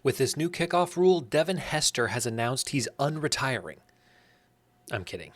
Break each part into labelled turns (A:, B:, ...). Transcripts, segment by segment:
A: With this new kickoff rule, Devin Hester has announced he's unretiring. I'm kidding.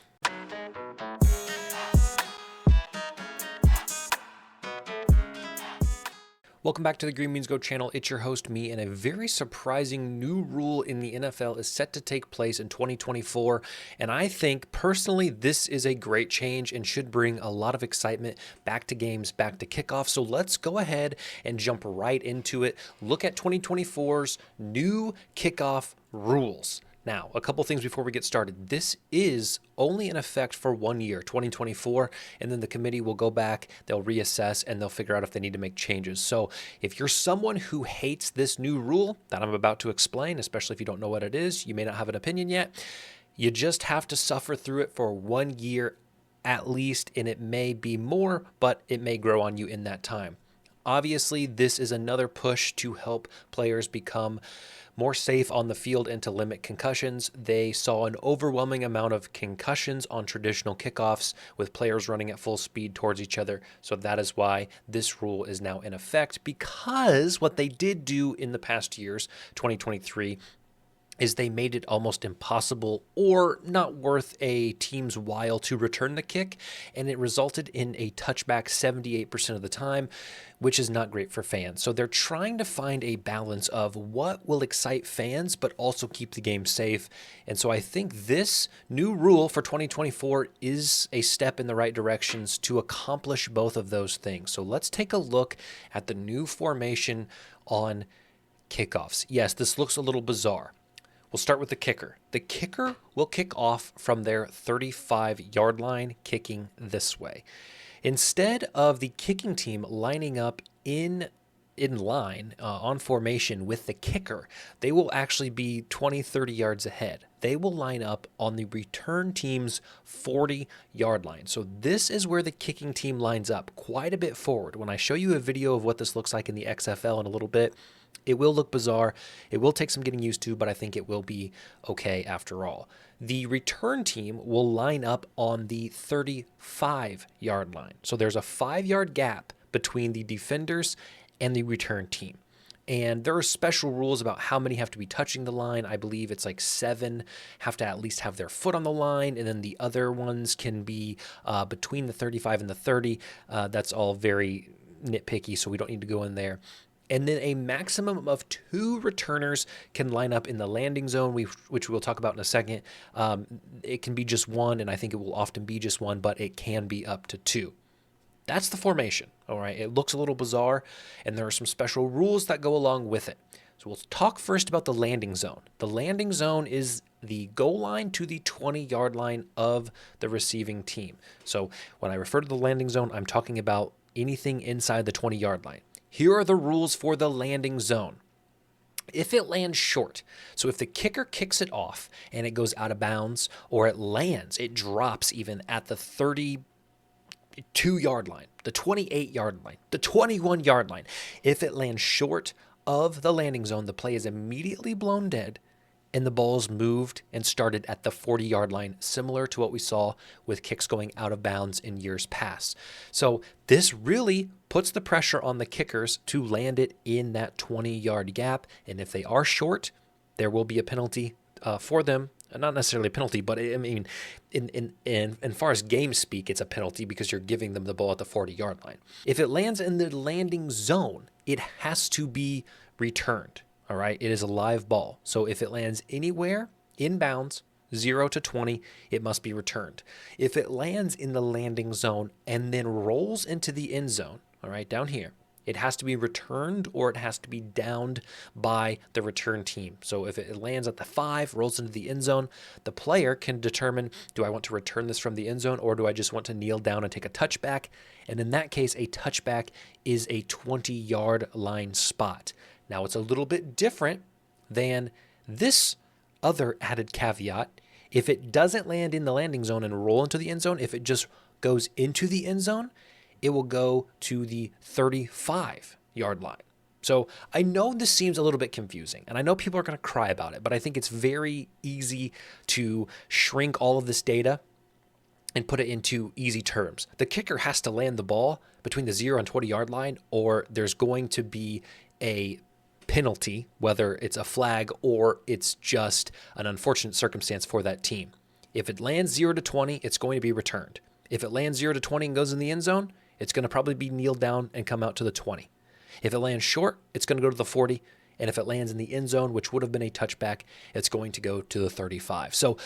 A: Welcome back to the Green Beans Go channel. It's your host, me, and a very surprising new rule in the NFL is set to take place in 2024. And I think, personally, this is a great change and should bring a lot of excitement back to games, back to kickoff. So let's go ahead and jump right into it. Look at 2024's new kickoff rules. Now, a couple things before we get started. This is only in effect for 1 year, 2024, and then the committee will go back, they'll reassess, and they'll figure out if they need to make changes. So if you're someone who hates this new rule that I'm about to explain, especially if you don't know what it is, you may not have an opinion yet, you just have to suffer through it for 1 year at least, and it may be more, but it may grow on you in that time. Obviously, this is another push to help players become more safe on the field and to limit concussions. They saw an overwhelming amount of concussions on traditional kickoffs with players running at full speed towards each other. So that is why this rule is now in effect, because what they did do in the past years, 2023, is they made it almost impossible or not worth a team's while to return the kick, and it resulted in a touchback 78% of the time, which is not great for fans. So they're trying to find a balance of what will excite fans but also keep the game safe. And so I think this new rule for 2024 is a step in the right directions to accomplish both of those things. So let's take a look at the new formation on kickoffs. Yes, this looks a little bizarre. We'll start with the kicker. The kicker will kick off from their 35-yard line, kicking this way. Instead of the kicking team lining up in line on formation with the kicker, they will actually be 20, 30 yards ahead. They will line up on the return team's 40-yard line. So this is where the kicking team lines up quite a bit forward. When I show you a video of what this looks like in the XFL in a little bit, it will look bizarre. It will take some getting used to, but I think it will be okay after all. The return team will line up on the 35-yard line. So there's a 5-yard gap between the defenders and the return team. And there are special rules about how many have to be touching the line. I believe it's like 7 have to at least have their foot on the line, and then the other ones can be between the 35 and the 30. That's all very nitpicky, so we don't need to go in there. And then a maximum of 2 returners can line up in the landing zone, which we'll talk about in a second. It can be just 1, and I think it will often be just 1, but it can be up to 2. That's the formation, all right? It looks a little bizarre, and there are some special rules that go along with it. So we'll talk first about the landing zone. The landing zone is the goal line to the 20-yard line of the receiving team. So when I refer to the landing zone, I'm talking about anything inside the 20-yard line. Here are the rules for the landing zone. If it lands short, so if the kicker kicks it off and it goes out of bounds, or it drops even at the 32-yard line, the 28-yard line, the 21-yard line. If it lands short of the landing zone, the play is immediately blown dead, and the ball's moved and started at the 40-yard line, similar to what we saw with kicks going out of bounds in years past. So this really puts the pressure on the kickers to land it in that 20-yard gap, and if they are short, there will be a penalty for them. Not necessarily a penalty, but I mean, in far as game speak, it's a penalty because you're giving them the ball at the 40-yard line. If it lands in the landing zone, it has to be returned. All right, it is a live ball. So if it lands anywhere in bounds, 0 to 20, it must be returned. If it lands in the landing zone and then rolls into the end zone, all right, down here, it has to be returned or it has to be downed by the return team. So if it lands at the 5, rolls into the end zone, the player can determine, do I want to return this from the end zone or do I just want to kneel down and take a touchback? And in that case, a touchback is a 20-yard line spot. Now, it's a little bit different than this other added caveat. If it doesn't land in the landing zone and roll into the end zone, if it just goes into the end zone, it will go to the 35-yard line. So I know this seems a little bit confusing, and I know people are going to cry about it, but I think it's very easy to shrink all of this data and put it into easy terms. The kicker has to land the ball between the 0 and 20-yard line, or there's going to be a penalty, whether it's a flag or it's just an unfortunate circumstance for that team. If it lands 0 to 20, it's going to be returned. If it lands 0 to 20 and goes in the end zone, it's going to probably be kneeled down and come out to the 20. If it lands short, it's going to go to the 40. And if it lands in the end zone, which would have been a touchback, it's going to go to the 35. So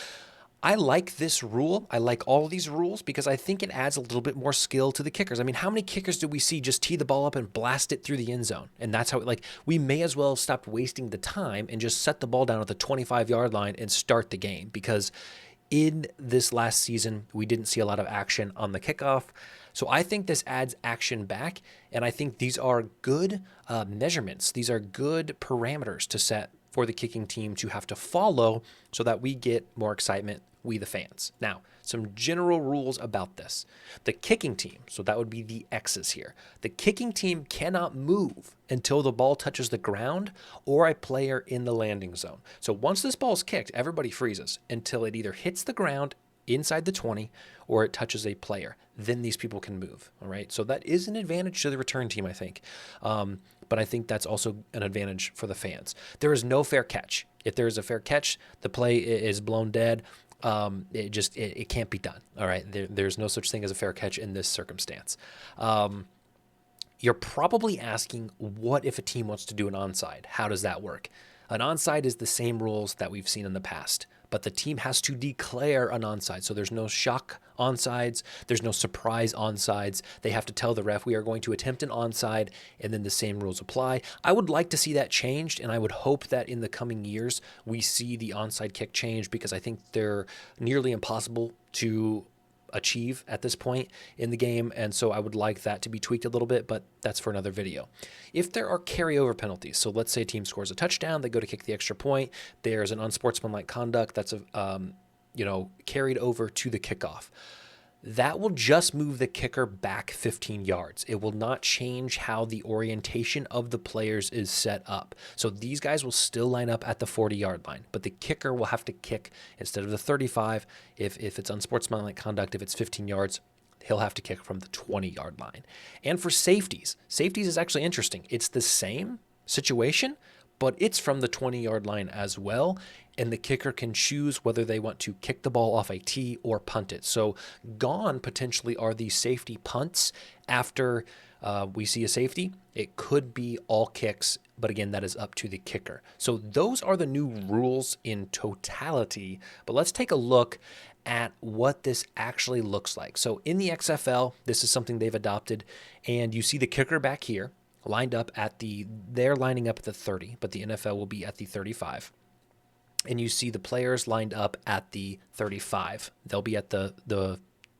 A: I like this rule. I like all of these rules because I think it adds a little bit more skill to the kickers. I mean, how many kickers do we see just tee the ball up and blast it through the end zone? And that's how, we may as well stop wasting the time and just set the ball down at the 25-yard line and start the game, because in this last season, we didn't see a lot of action on the kickoff. So I think this adds action back, and I think these are good measurements. These are good parameters to set for the kicking team to have to follow so that we get more excitement, we the fans. Now, some general rules about this. The kicking team, so that would be the X's here. The kicking team cannot move until the ball touches the ground or a player in the landing zone. So once this ball is kicked, everybody freezes until it either hits the ground inside the 20 or it touches a player. Then these people can move, all right? So that is an advantage to the return team, I think. But I think that's also an advantage for the fans. There is no fair catch. If there is a fair catch, the play is blown dead. It can't be done, all right? There's no such thing as a fair catch in this circumstance. You're probably asking, what if a team wants to do an onside? How does that work? An onside is the same rules that we've seen in the past, but the team has to declare an onside. So there's no shock onsides. There's no surprise onsides. They have to tell the ref, we are going to attempt an onside, and then the same rules apply. I would like to see that changed, and I would hope that in the coming years we see the onside kick change, because I think they're nearly impossible to achieve at this point in the game, and so I would like that to be tweaked a little bit, but that's for another video. If there are carryover penalties, so let's say a team scores a touchdown, they go to kick the extra point, there's an unsportsmanlike conduct that's carried over to the kickoff. That will just move the kicker back 15 yards. It will not change how the orientation of the players is set up. So these guys will still line up at the 40-yard line, but the kicker will have to kick instead of the 35. If it's unsportsmanlike conduct, if it's 15 yards, he'll have to kick from the 20-yard line. And for safeties is actually interesting. It's the same situation, but it's from the 20-yard line as well, and the kicker can choose whether they want to kick the ball off a tee or punt it. So gone potentially are these safety punts after we see a safety. It could be all kicks, but again, that is up to the kicker. So those are the new rules in totality, but let's take a look at what this actually looks like. So in the XFL, this is something they've adopted, and you see the kicker back here lined up they're lining up at the 30, but the NFL will be at the 35. And you see the players lined up at the 35. They'll be at the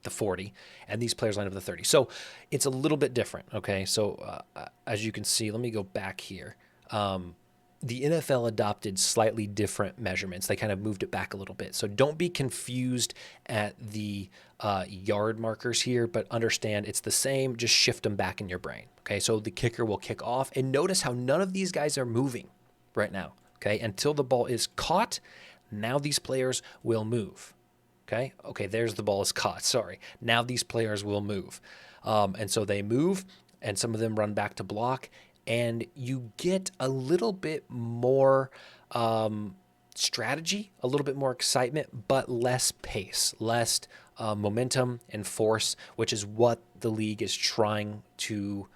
A: 40, and these players lined up at the 30. So it's a little bit different, okay? So as you can see, let me go back here. The NFL adopted slightly different measurements. They kind of moved it back a little bit. So don't be confused at the yard markers here, but understand it's the same. Just shift them back in your brain, okay? So the kicker will kick off, and notice how none of these guys are moving right now. Okay, until the ball is caught, now these players will move. Okay, there's the ball is caught, sorry. Now these players will move. And so they move, and some of them run back to block, and you get a little bit more strategy, a little bit more excitement, but less pace, less momentum and force, which is what the league is trying to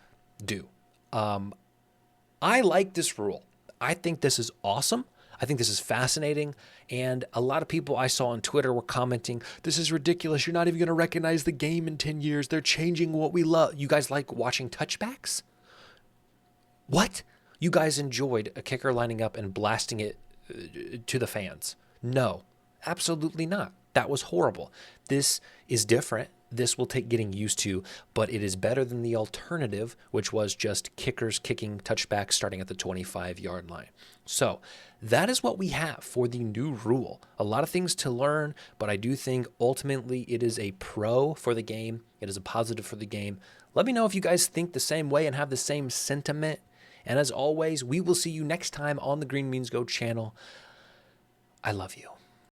A: do. I like this rule. I think this is awesome. I think this is fascinating. And a lot of people I saw on Twitter were commenting, this is ridiculous. You're not even going to recognize the game in 10 years. They're changing what we love. You guys like watching touchbacks? What? You guys enjoyed a kicker lining up and blasting it to the fans? No, absolutely not. That was horrible. This is different. This will take getting used to, but it is better than the alternative, which was just kickers kicking touchbacks starting at the 25-yard line. So that is what we have for the new rule. A lot of things to learn, but I do think ultimately it is a pro for the game. It is a positive for the game. Let me know if you guys think the same way and have the same sentiment. And as always, we will see you next time on the Green Means Go channel. I love you.